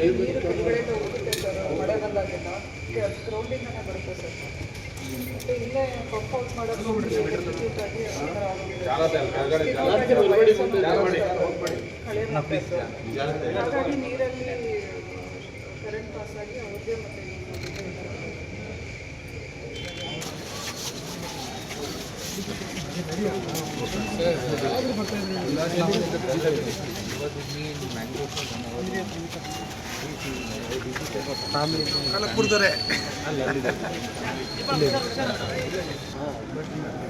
ನೀರು ಕೆಳಗಡೆಯಿಂದ ಹೋಗುತ್ತೆ ಸರ್, ಮಳೆ ಬಂದಾಗೆಲ್ಲ ಗ್ರೌಂಡಿಂದನೇ ಬರುತ್ತೆ ಸರ್. ಮತ್ತು ಇಲ್ಲೇ ಪಂಪ್ ಹೌಸ್ ಮಾಡೋದು ಎಕ್ಸಿಕ್ಯೂಟ್ ಆಗಿ ಆ ಥರ ಹಾಗಾಗಿ ನೀರಲ್ಲಿ ಕರೆಂಟ್ ಪಾಸ್ ಆಗಿ ಅವ್ರಿಗೆ ಮತ್ತು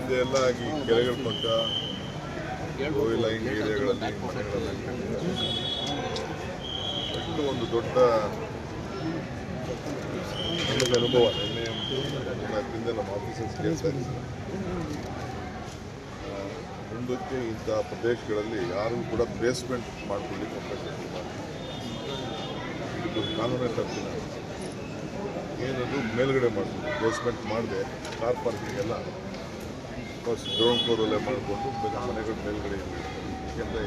ಇದೆಲ್ಲ ಆಗಿ ಕೆರೆಗಳ ಪಕ್ಕ ಗೋಯಿಲೈನ್ ಏರಿಯಾಗಳಲ್ಲಿ ಎಷ್ಟು ಒಂದು ದೊಡ್ಡ ನಮಗೆ ಅನುಭವ. ನಿನ್ನೆ ಅದರಿಂದ ನಮ್ಮ ಆಫೀಸರ್ಸ್ ಕೇಳ್ತಾ ಇದ್ದಾರೆ, ಮುಂದಕ್ಕೆ ಇಂಥ ಪ್ರದೇಶಗಳಲ್ಲಿ ಯಾರೂ ಕೂಡ ಬೇಸ್ಮೆಂಟ್ ಮಾಡ್ಕೊಳ್ಳಿಕ್ಕೆ ಅವಕಾಶ ಇಲ್ಲ. ಇದು ಕಾನೂನೇ ತಪ್ಪಿಲ್ಲ. ಏನದು ಮೇಲ್ಗಡೆ ಮಾಡ್ಬೋದು, ಬೇಸ್ಮೆಂಟ್ ಮಾಡದೆ ಕಾರ್ ಪಾರ್ಕಿಂಗ್ ಎಲ್ಲ ಫಸ್ಟ್ ಗ್ರೌಂಡ್ ಫ್ಲೋರಲ್ಲೇ ಮಾಡಿಕೊಂಡು ಮನೆಗಳ ಮೇಲ್ಗಡೆ ಏಕೆಂದರೆ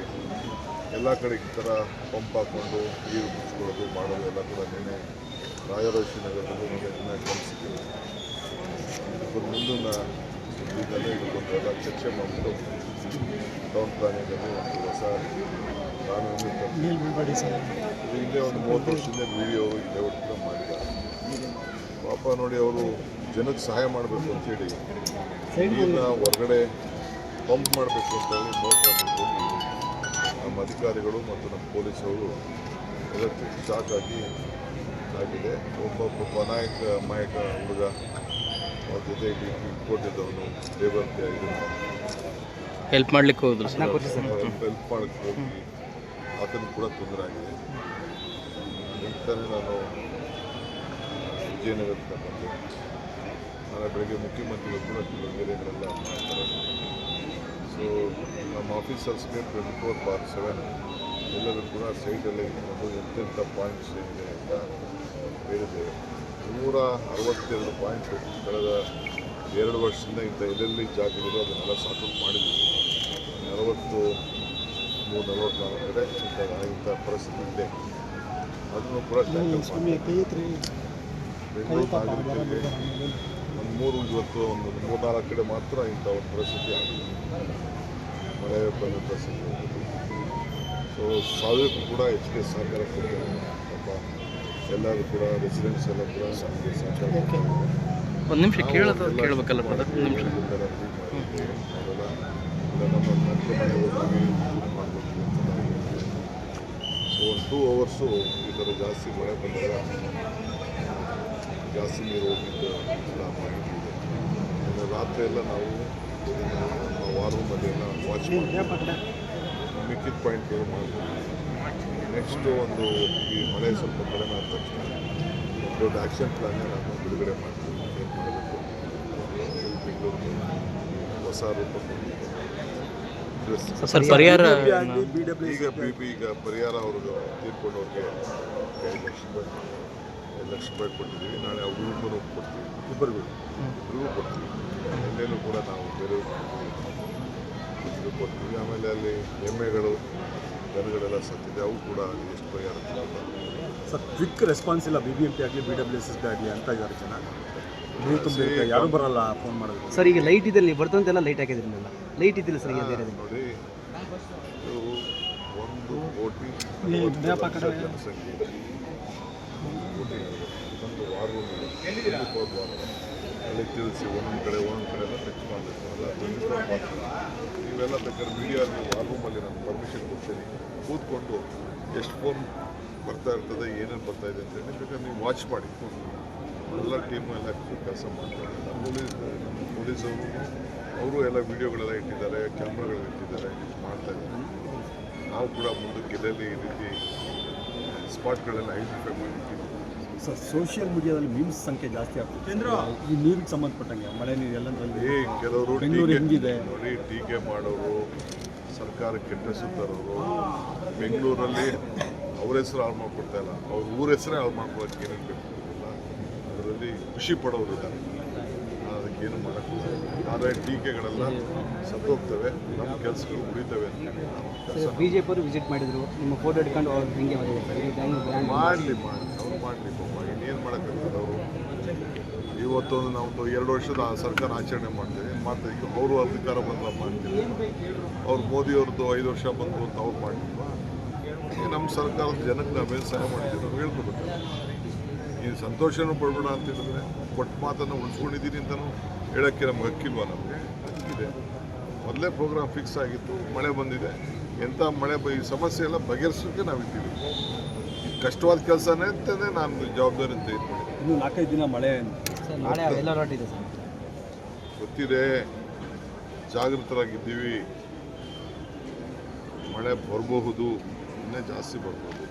ಎಲ್ಲ ಕಡೆ ಈ ಥರ ಪಂಪ್ ಹಾಕ್ಕೊಂಡು ನೀರು ಮುಚ್ಕೊಳ್ಳೋದು ಮಾಡೋದು ಎಲ್ಲ ಕೂಡ ನಿನ್ನೆ ರಾಯರಾಜೇಶ್ವರಿ ನಗರದಲ್ಲೂ ಗಮನಿಸಿದ್ದೀವಿ. ಇದಕ್ಕೊಂದು ಮುಂದಿನ ಇದನ್ನೇ ಇದಕ್ಕೊಂದೆಲ್ಲ ಚರ್ಚೆ ಮಾಡಿಬಿಟ್ಟು ಟೌನ್ ಪ್ಲಾನಿಂಗಲ್ಲಿ ಒಂದು ಹೊಸ ಕಾನೂನು ಇಲ್ಲೇ ಒಂದು 30 ವರ್ಷದಿಂದ ವಿಡಿಯೋ ಇಲ್ಲೇ ಒಟ್ಟು ಮಾಡಿದ್ದಾರೆ. ಪಾಪ ನೋಡಿ, ಅವರು ಜನಕ್ಕೆ ಸಹಾಯ ಮಾಡಬೇಕು ಅಂತೇಳಿ ನೀರನ್ನ ಹೊರಗಡೆ ಪಂಪ್ ಮಾಡಬೇಕು ಅಂತೇಳಿ ಮೋಟಾರ್ ನಮ್ಮ ಅಧಿಕಾರಿಗಳು ಮತ್ತು ನಮ್ಮ ಪೊಲೀಸವರು ಎಲೆಕ್ಟ್ರಿಕ್ ಶಾಕ್ ಆಗಿದೆ. ಒಬ್ಬ ಅಮಾಯಕ ಹುಡುಗ ಅವ್ರ ಜೊತೆ ಇಲ್ಲಿ ಇಟ್ಕೊಂಡಿದ್ದವನು ಲೇಬರ್ ಹೆಲ್ಪ್ ಮಾಡ್ಲಿಕ್ಕೆ ಹೋದ್ರು, ಹೆಲ್ಪ್ ಮಾಡಕ್ಕೆ ಹೋಗಿ ಆತನಿಗೆ ಕೂಡ ತೊಂದರೆ ಆಗಿದೆ. ಇಂತಾನೆ ನಾನು ವಿಜಯನಗರದಿಂದ ಬಂದೆ. ನಾಳೆ ಬೆಳಗ್ಗೆ ಮುಖ್ಯಮಂತ್ರಿಗಳು ಕೂಡ ಕೆಲವು ಏರಿಯಾಗಳೆಲ್ಲ ಮಾಡ್ತಾರೆ. ಸೊ ನಮ್ಮ ಆಫೀಸರ್ಸ್ಗೆ 24/7 ಎಲ್ಲರೂ ಕೂಡ ಸೈಟಲ್ಲಿ ಇಟ್ಕೊಂಡು ಎಂತೆಂಥ ಪಾಯಿಂಟ್ಸ್ ಏನಿದೆ ಅಂತ ಹೇಳಿದ್ದೇವೆ. 162 ಪಾಯಿಂಟು ಕಳೆದ 2 ವರ್ಷದಿಂದ ಇಂಥ ಎಲ್ಲೆಲ್ಲಿ ಜಾಗಗಳಿದೆ ಅದನ್ನೆಲ್ಲ ಸಾಕೌಟ್ ಮಾಡಿದ್ದೀವಿ. 43-44 ಕಡೆ ಇಂಥ ಪರಿಸ್ಥಿತಿ ಇದೆ. ಅದನ್ನು ಕೂಡ ಬೆಂಗಳೂರು ನಾಗರಿಕರಿಗೆ ಒಂದು 3-4 ಕಡೆ ಮಾತ್ರ ಇಂಥ ಒಂದು ಪರಿಸ್ಥಿತಿ ಆಗಿದೆ, ಮಳೆ ಬಂದ ಪರಿಸ್ಥಿತಿ. ಸೊ ಸಾವಿರಕ್ಕೂ ಕೂಡ ಹೆಚ್ಚಿಗೆ ಸಹಕಾರ ಕೊಡ್ತಾರೆ. ಪಾಪ ಎಲ್ಲರೂ ಕೂಡ ರೆಸಿಡೆನ್ಸ್ ಎಲ್ಲ ಕೂಡ ಸಹಕಾರ ಒಂದು ನಿಮಿಷ ಕೇಳಬೇಕಲ್ಲ ನಮ್ಮ ಮನೆ ಹೋಗ್ತೀವಿ ಮಾಡ್ಕೊತೀವಿ ಅಂತ. ಸೊ ಒಂದು 2 ಅವರ್ಸು ಈ ಥರ ಜಾಸ್ತಿ ಮಳೆ ಬಂದಾಗ ಜಾಸ್ತಿ ನೀರು ಹೋಗಿದ್ದು ಎಲ್ಲ ಮಾಹಿತಿ ಇದೆ. ರಾತ್ರಿ ಎಲ್ಲ ನಾವು ವಾರ್ ರೂಮಲ್ಲಿ ಎಲ್ಲ ವಾಚ್ ಮಾಡ್ತೀವಿ, ಮಿಕ್ಕಿದ ಪಾಯಿಂಟ್ಗಳು ಮಾಡ್ತೀವಿ. ನೆಕ್ಸ್ಟು ಒಂದು ಈ ಮಳೆ ಸ್ವಲ್ಪ ಕಡಿಮೆ ಆದ ತಕ್ಷಣ ದೊಡ್ಡ ಆ್ಯಕ್ಷನ್ ಪ್ಲಾನ್ನೇ ನಾನು ಬಿಡುಗಡೆ ಮಾಡ್ತೀನಿ. ಏನು ಮಾಡಬೇಕು, ಬೆಂಗಳೂರಿಗೆ ಹೊಸ ರೂಪ ಪರಿಹಾರ ಈಗ ಪರಿಹಾರ ಅವ್ರಿಗೆ ತೀರ್ಕೊಂಡವ್ರಿಗೆ 5 ಲಕ್ಷ ರೂಪಾಯಿ ಕೊಟ್ಟಿದ್ದೀವಿ. ನಾಳೆ ಅವ್ರಿಗೂ ಕೊಡ್ತೀವಿ, ಇಬ್ಬರಿಗೂ ಕೊಡ್ತೀವಿ. ಎಲ್ಲೆಲ್ಲೂ ಕೂಡ ನಾವು ಬೇರೆ ಕೊಡ್ತೀವಿ. ಆಮೇಲೆ ಅಲ್ಲಿ ಎಮ್ಮೆಗಳು ದನಗಳೆಲ್ಲ ಸತ್ತಿದೆ, ಅವು ಕೂಡ ಎಷ್ಟು ಪರಿಹಾರ ಸರ್. ಕ್ವಿಕ್ ರೆಸ್ಪಾನ್ಸ್ ಇಲ್ಲ BBMP ಆಗಲಿ BWSS ಆಗಲಿ ಅಂತ ಇದ್ದಾರೆ ಜನ. ನೀರು ತುಂಬ ಯಾರು ಬರಲ್ಲ ಫೋನ್ ಮಾಡೋದು. ಸರ್ ಈಗ ಲೈಟ್ ಇದ್ದಲ್ಲಿ ಬರ್ತಂತೆಲ್ಲ ಲೈಟ್ ಹಾಕಿದ್ರಲ್ಲ, ಲೈಟ್ ಇದ್ದಿಲ್ಲ ಸರ್. ಈಗ ನೋಡಿ, 1 ಕೋಟಿ ಜನಸಂಖ್ಯೆ, 1 ಕೋಟಿ ಒಂದು ವಾರ ಅಲ್ಲಿ ತಿಳಿಸಿ ಒಂದೊಂದು ಕಡೆ ಎಲ್ಲ ಟಚ್ ಮಾಡಬೇಕು. ಎಲ್ಲ ನೀವೆಲ್ಲ ಬೇಕಾದ್ರೆ ಮೀಡಿಯಾದಲ್ಲಿ ವಾರ್ ರೂಮಲ್ಲಿ ನಾನು ಪರ್ಮಿಷನ್ ಕೊಡ್ತೀನಿ, ಕೂತ್ಕೊಂಡು ಎಷ್ಟು ಫೋನ್ ಬರ್ತಾ ಇರ್ತದೆ, ಏನೇನು ಬರ್ತಾ ಇದೆ ಅಂತೇಳಿ ಬೇಕಾದ್ರೆ ನೀವು ವಾಚ್ ಮಾಡಿ. ಎಲ್ಲ ಟೀಮು ಎಲ್ಲ ಕೆಲಸ ಮಾಡ್ತಾರೆ. ನಮ್ಮ ಪೊಲೀಸವರು ಅವರು ಎಲ್ಲ ವೀಡಿಯೋಗಳೆಲ್ಲ ಇಟ್ಟಿದ್ದಾರೆ, ಕ್ಯಾಮ್ರಾಗಳು ಇಟ್ಟಿದ್ದಾರೆ, ಮಾಡ್ತಾಯಿದ್ದಾರೆ. ನಾವು ಕೂಡ ಮುಂದಕ್ಕೆ ಎಲ್ಲೆಲ್ಲಿ ಈ ರೀತಿ ಸ್ಪಾಟ್ಗಳೆಲ್ಲ ಐಡೆಂಟಿಫೈ ಮಾಡಿರ್ತೀವಿ. ಸರ್, ಸೋಷಿಯಲ್ ಮೀಡಿಯಾದಲ್ಲಿ ಮೀಮ್ಸ್ ಸಂಖ್ಯೆ ಜಾಸ್ತಿ ಆಗ್ತದೆ ಈ ನೀರಿಗೆ ಸಂಬಂಧಪಟ್ಟಂಗೆ, ಮಳೆ ನೀರು ಎಲ್ಲದರಲ್ಲಿ. ಕೆಲವರು ಬೆಂಗಳೂರು ಹೆಂಗಿದೆ ನೋಡಿ, ಟೀಕೆ ಮಾಡೋರು, ಸರ್ಕಾರಕ್ಕೆ ಕೆಟ್ಟ ಹೆಸರು ತರೋರು, ಬೆಂಗಳೂರಲ್ಲಿ ಅವ್ರ ಹೆಸರು ಹಾಳು ಮಾಡ್ಕೊಡ್ತಾ ಇಲ್ಲ, ಅವ್ರ ಊರ ಹೆಸರೇ ಹಾಳು ಮಾಡ್ಕೊಳ್ಳೋಕ್ಕೆ ಏನೇನು ಬೇಕು ಅದರಲ್ಲಿ ಖುಷಿ ಪಡೋರು ಇದ್ದಾರೆ. ಅದಕ್ಕೆ ಏನು ಮಾಡೋಕ್ಕಾಗಲ್ಲ. ಆದರೆ ಟೀಕೆಗಳೆಲ್ಲ ಸತ್ತೋಗ್ತವೆ, ನಮ್ಮ ಕೆಲಸಗಳು ಉಳಿತವೆ ಅಂತ ಹೇಳಿ ನಾವು ಕೆಲಸ ಬಿ ಜೆ ಪಿ ಅವರು ವಿಸಿಟ್ ಮಾಡಿದ್ರು, ನಿಮ್ಮ ಫೋಟೋ ಹಿಡ್ಕೊಂಡು ಅವ್ರು ಹೆಂಗೆ ಮಾಡಿದ್ದಾರೆ ಮಾಡಲಿ ಅವ್ರು ಮಾಡಲಿ ಪಾಪ ಇನ್ನೇನು ಮಾಡೋಕ್ಕಾಗ್ತದೆ ಅವರು. ಇವತ್ತೊಂದು ನಾವು 2 ವರ್ಷದ ಸರ್ಕಾರ ಆಚರಣೆ ಮಾಡ್ತೇವೆ ಈಗ ಅವರು ಅಧಿಕಾರ ಬಂದ ಮಾಡ್ತೀವಿ, ಅವ್ರು ಮೋದಿಯವ್ರದ್ದು 5 ವರ್ಷ ಬಂತು ಅಂತ ಅವ್ರು ಮಾಡಿಲ್ವಾ? ಈಗ ನಮ್ಮ ಸರ್ಕಾರದ ಜನಕ್ಕೆ ನಾವೇನು ಸಹಾಯ ಮಾಡಿದ್ದೀವಿ ನಾವು ಹೇಳ್ಕೊಬೇಕು. ಈ ಸಂತೋಷನೂ ಪಡ್ಬೇಡ ಅಂತ ಹೇಳಿದ್ರೆ ಕೊಟ್ಟ ಮಾತನ್ನು ಉಳಿಸ್ಕೊಂಡಿದ್ದೀನಿ ಅಂತಲೂ ಹೇಳೋಕ್ಕೆ ನಮ್ಗೆ ಹಕ್ಕಿಲ್ವಾ? ನಮಗೆ ಹಕ್ಕಿದೆ. ಮೊದಲೇ ಪ್ರೋಗ್ರಾಮ್ ಫಿಕ್ಸ್ ಆಗಿತ್ತು, ಮಳೆ ಬಂದಿದೆ, ಎಂಥ ಮಳೆ ಈ ಸಮಸ್ಯೆ ಎಲ್ಲ ಬಗೆಹರಿಸೋಕ್ಕೆ ನಾವಿದ್ದೀವಿ. ಇದು ಕಷ್ಟವಾದ ಕೆಲಸನೇ ಅಂತಲೇ ನಾನು ಜವಾಬ್ದಾರಿ ಅಂತ ಇಟ್ಕೊಂಡಿದ್ದೀನಿ. ಇನ್ನು 4-5 ದಿನ ಮಳೆ ಸರ್ ನಾಳೆ ಎಲ್ಲ ಅಲರ್ಟ್ ಇದೆ ಸರ್. ಗೊತ್ತಿದೆ, ಜಾಗೃತರಾಗಿದ್ದೀವಿ. ಮಳೆ ಬರಬಹುದು, ಇನ್ನೂ ಜಾಸ್ತಿ ಬರ್ಬೋದು.